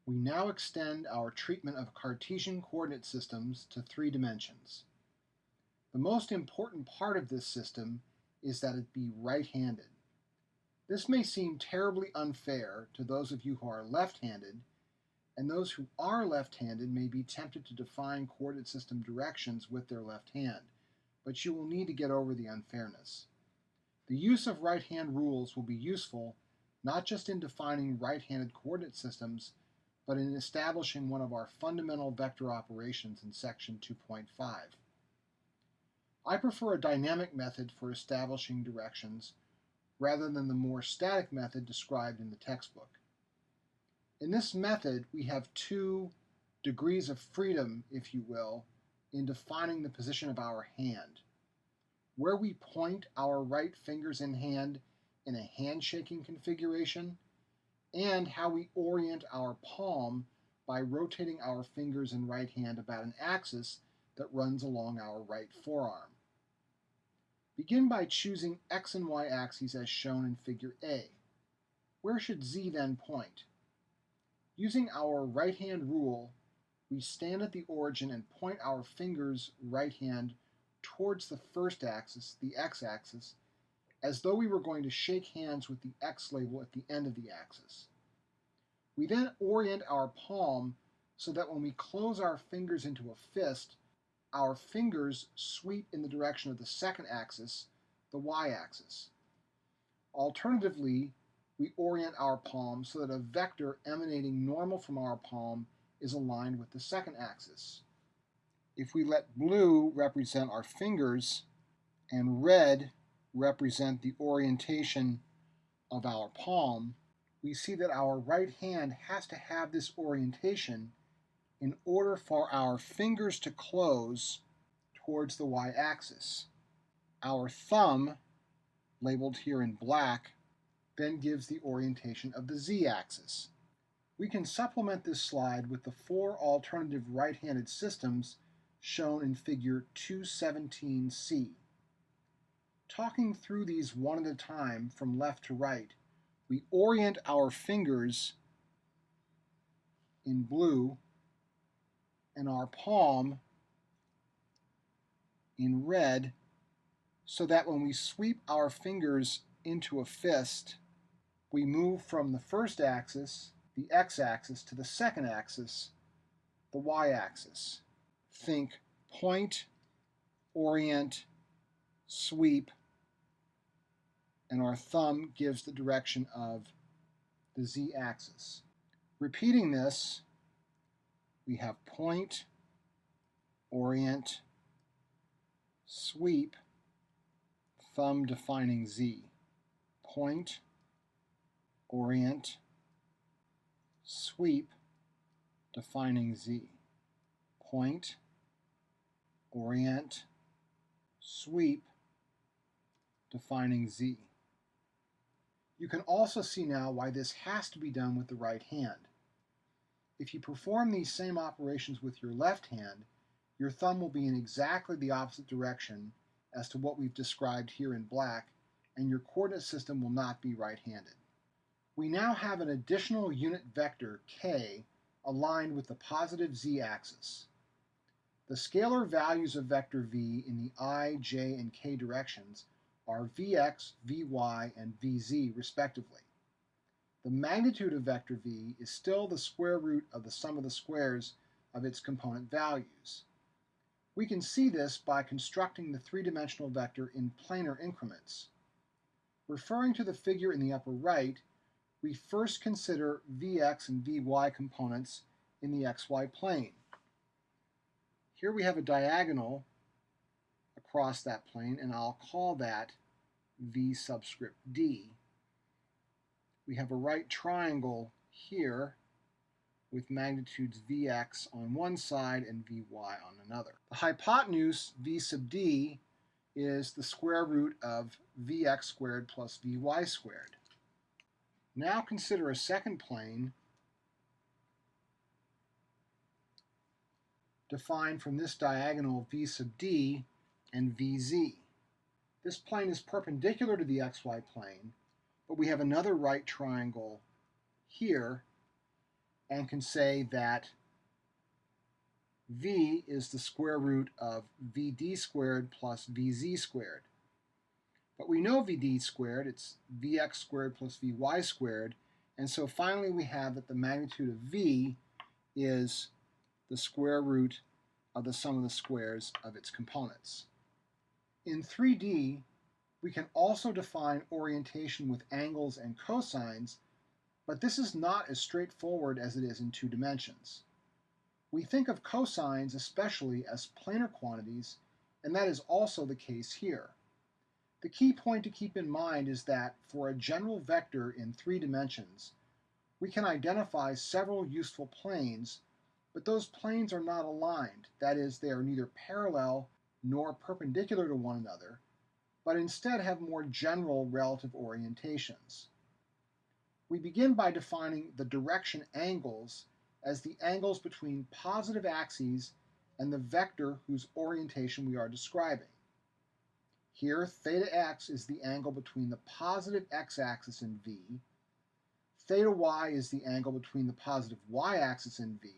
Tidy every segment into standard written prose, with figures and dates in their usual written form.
We now extend our treatment of Cartesian coordinate systems to 3 dimensions. The most important part of this system is that it be right-handed. This may seem terribly unfair to those of you who are left-handed, and those who are left-handed may be tempted to define coordinate system directions with their left hand, but you will need to get over the unfairness. The use of right-hand rules will be useful not just in defining right-handed coordinate systems, but in establishing one of our fundamental vector operations in section 2.5. I prefer a dynamic method for establishing directions rather than the more static method described in the textbook. In this method, we have 2 degrees of freedom, if you will, in defining the position of our hand. Where we point our right fingers in hand in a handshaking configuration, and how we orient our palm by rotating our fingers in right hand about an axis that runs along our right forearm. Begin by choosing X and Y axes as shown in figure A. Where should Z then point? Using our right-hand rule, we stand at the origin and point our fingers right hand towards the first axis, the x-axis, as though we were going to shake hands with the X label at the end of the axis. We then orient our palm so that when we close our fingers into a fist, our fingers sweep in the direction of the second axis, the y-axis. Alternatively, we orient our palm so that a vector emanating normal from our palm is aligned with the second axis. If we let blue represent our fingers and red represent the orientation of our palm, we see that our right hand has to have this orientation in order for our fingers to close towards the y-axis. Our thumb, labeled here in black, then gives the orientation of the z-axis. We can supplement this slide with the 4 alternative right-handed systems shown in figure 217C. Talking through these one at a time from left to right, we orient our fingers in blue and our palm in red so that when we sweep our fingers into a fist, we move from the first axis, the x-axis, to the second axis, the y-axis. Think point, orient, sweep, and our thumb gives the direction of the z-axis. Repeating this, we have point, orient, sweep, thumb defining z. Point, orient, sweep, defining z. Point, orient, sweep, defining z. You can also see now why this has to be done with the right hand. If you perform these same operations with your left hand, your thumb will be in exactly the opposite direction as to what we've described here in black, and your coordinate system will not be right-handed. We now have an additional unit vector, k, aligned with the positive z-axis. The scalar values of vector v in the I, j, and k directions are vx, vy, and vz respectively. The magnitude of vector v is still the square root of the sum of the squares of its component values. We can see this by constructing the 3-dimensional vector in planar increments. Referring to the figure in the upper right, we first consider vx and vy components in the xy plane. Here we have a diagonal across that plane, and I'll call that v subscript d. We have a right triangle here with magnitudes vx on one side and vy on another. The hypotenuse v sub d is the square root of vx squared plus vy squared. Now consider a second plane defined from this diagonal v sub d and vz. This plane is perpendicular to the xy plane, but we have another right triangle here, and can say that v is the square root of vd squared plus vz squared. But we know vd squared, it's vx squared plus vy squared, and so finally we have that the magnitude of v is the square root of the sum of the squares of its components. In 3D, we can also define orientation with angles and cosines, but this is not as straightforward as it is in 2 dimensions. We think of cosines especially as planar quantities, and that is also the case here. The key point to keep in mind is that for a general vector in 3 dimensions, we can identify several useful planes, but those planes are not aligned. That is, they are neither parallel nor perpendicular to one another, but instead have more general relative orientations. We begin by defining the direction angles as the angles between positive axes and the vector whose orientation we are describing. Here, theta x is the angle between the positive x-axis in V, theta y is the angle between the positive y-axis in V,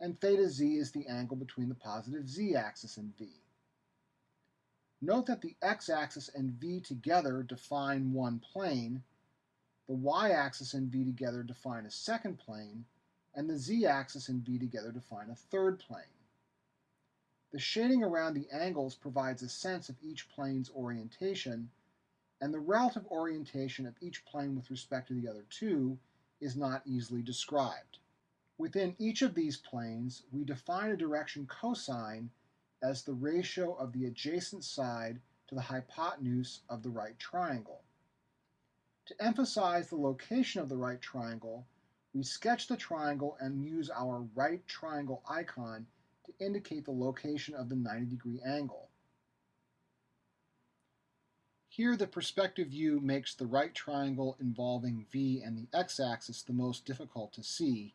and theta z is the angle between the positive z-axis in V. Note that the x-axis and V together define one plane, the y-axis and V together define a second plane, and the z-axis and V together define a third plane. The shading around the angles provides a sense of each plane's orientation, and the relative orientation of each plane with respect to the other two is not easily described. Within each of these planes, we define a direction cosine as the ratio of the adjacent side to the hypotenuse of the right triangle. To emphasize the location of the right triangle, we sketch the triangle and use our right triangle icon to indicate the location of the 90-degree angle. Here, the perspective view makes the right triangle involving V and the x-axis the most difficult to see,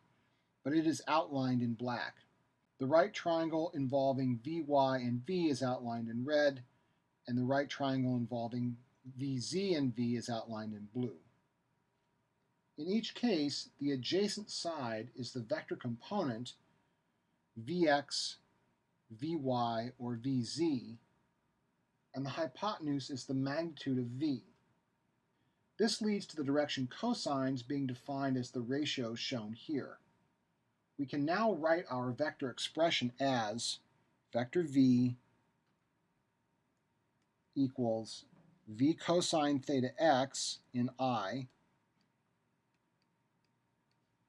but it is outlined in black. The right triangle involving Vy and V is outlined in red, and the right triangle involving Vz and V is outlined in blue. In each case, the adjacent side is the vector component Vx, Vy, or Vz, and the hypotenuse is the magnitude of V. This leads to the direction cosines being defined as the ratios shown here. We can now write our vector expression as vector V equals V cosine theta x in I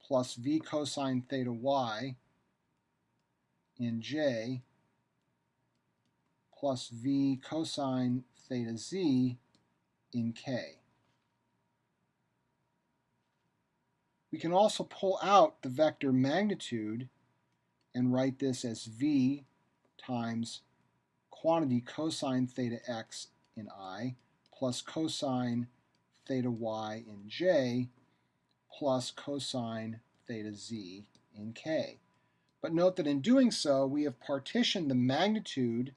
plus V cosine theta y in j plus V cosine theta z in k. We can also pull out the vector magnitude and write this as V times quantity cosine theta x in I plus cosine theta y in j plus cosine theta z in k. But note that in doing so, we have partitioned the magnitude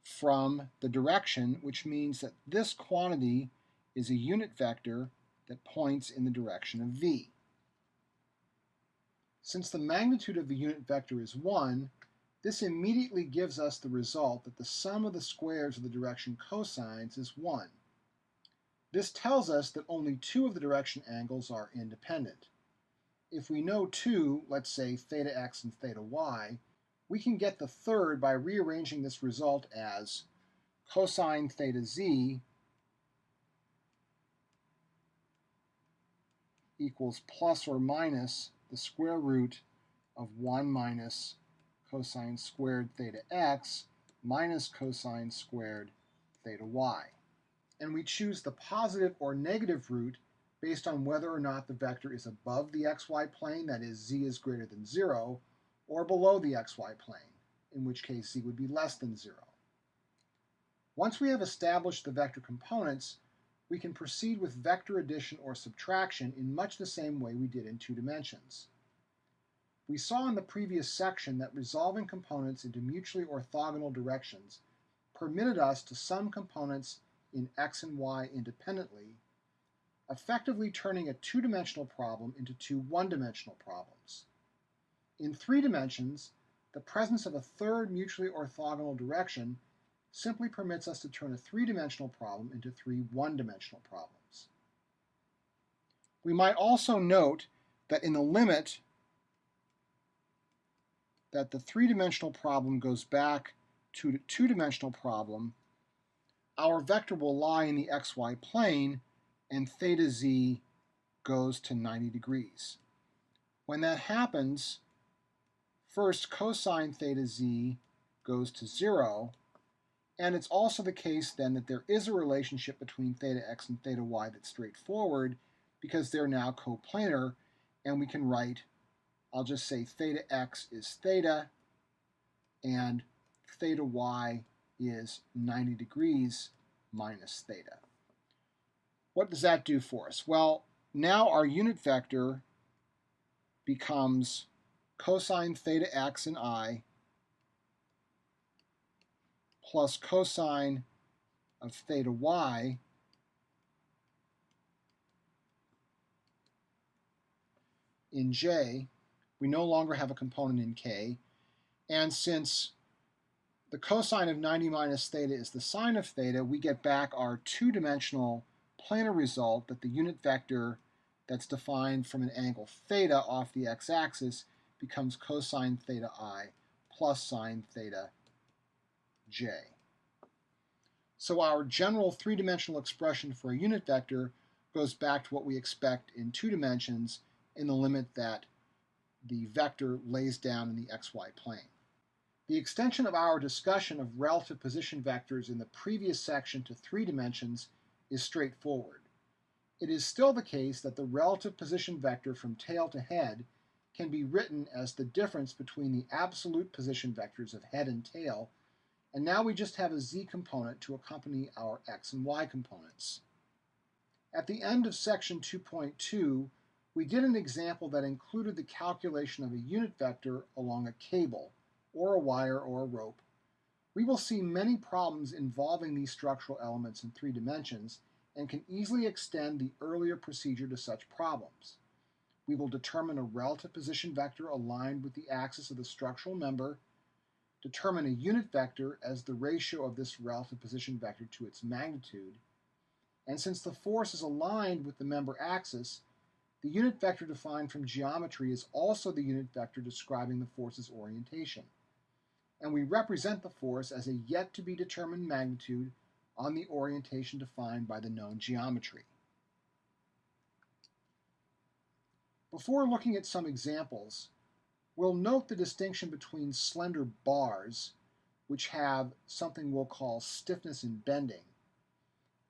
from the direction, which means that this quantity is a unit vector that points in the direction of V. Since the magnitude of the unit vector is 1, this immediately gives us the result that the sum of the squares of the direction cosines is 1. This tells us that only 2 of the direction angles are independent. If we know 2, let's say theta x and theta y, we can get the third by rearranging this result as cosine theta z equals plus or minus the square root of 1 minus cosine squared theta x minus cosine squared theta y. And we choose the positive or negative root based on whether or not the vector is above the xy plane, that is, z is greater than 0, or below the xy plane, in which case z would be less than 0. Once we have established the vector components, we can proceed with vector addition or subtraction in much the same way we did in 2 dimensions. We saw in the previous section that resolving components into mutually orthogonal directions permitted us to sum components in x and y independently, effectively turning a two-dimensional problem into two one-dimensional problems. In 3 dimensions, the presence of a third mutually orthogonal direction simply permits us to turn a 3-dimensional problem into 3 one-dimensional problems. We might also note that in the limit that the 3-dimensional problem goes back to the 2-dimensional problem, our vector will lie in the xy plane and theta z goes to 90 degrees. When that happens, first cosine theta z goes to 0, and it's also the case then that there is a relationship between theta x and theta y that's straightforward because they're now coplanar, and we can write, I'll just say theta x is theta and theta y is 90 degrees minus theta. What does that do for us? Well, now our unit vector becomes cosine theta x in I plus cosine of theta y in j. We no longer have a component in k, and since the cosine of 90 minus theta is the sine of theta, we get back our two-dimensional planar result that the unit vector that's defined from an angle theta off the x-axis becomes cosine theta I plus sine theta j. So our general three-dimensional expression for a unit vector goes back to what we expect in 2 dimensions in the limit that the vector lays down in the xy plane. The extension of our discussion of relative position vectors in the previous section to 3 dimensions is straightforward. It is still the case that the relative position vector from tail to head can be written as the difference between the absolute position vectors of head and tail, and now we just have a z component to accompany our x and y components. At the end of section 2.2, we did an example that included the calculation of a unit vector along a cable, or a wire, or a rope. We will see many problems involving these structural elements in 3 dimensions and can easily extend the earlier procedure to such problems. We will determine a relative position vector aligned with the axis of the structural member, determine a unit vector as the ratio of this relative position vector to its magnitude, and since the force is aligned with the member axis, the unit vector defined from geometry is also the unit vector describing the force's orientation, and we represent the force as a yet-to-be-determined magnitude on the orientation defined by the known geometry. Before looking at some examples, we'll note the distinction between slender bars, which have something we'll call stiffness in bending,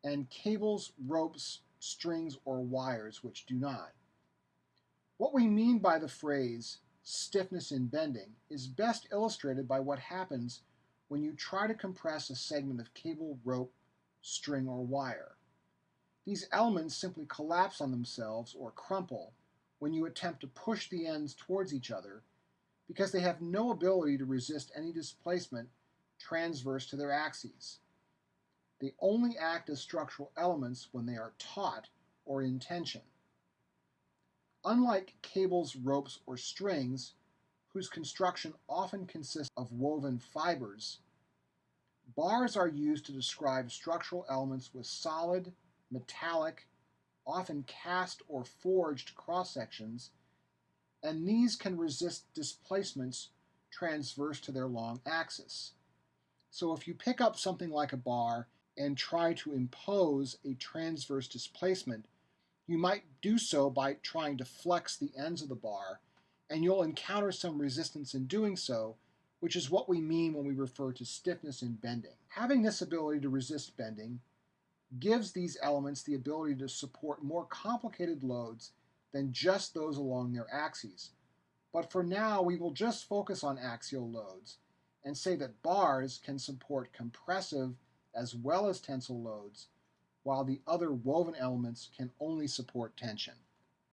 and cables, ropes, strings, or wires, which do not. What we mean by the phrase stiffness in bending is best illustrated by what happens when you try to compress a segment of cable, rope, string, or wire. These elements simply collapse on themselves or crumple when you attempt to push the ends towards each other because they have no ability to resist any displacement transverse to their axes. They only act as structural elements when they are taut or in tension. Unlike cables, ropes, or strings, whose construction often consists of woven fibers, bars are used to describe structural elements with solid, metallic, often cast or forged cross-sections, and these can resist displacements transverse to their long axis. So if you pick up something like a bar and try to impose a transverse displacement, you might do so by trying to flex the ends of the bar, and you'll encounter some resistance in doing so, which is what we mean when we refer to stiffness in bending. Having this ability to resist bending gives these elements the ability to support more complicated loads than just those along their axes. But for now, we will just focus on axial loads and say that bars can support compressive as well as tensile loads, while the other woven elements can only support tension.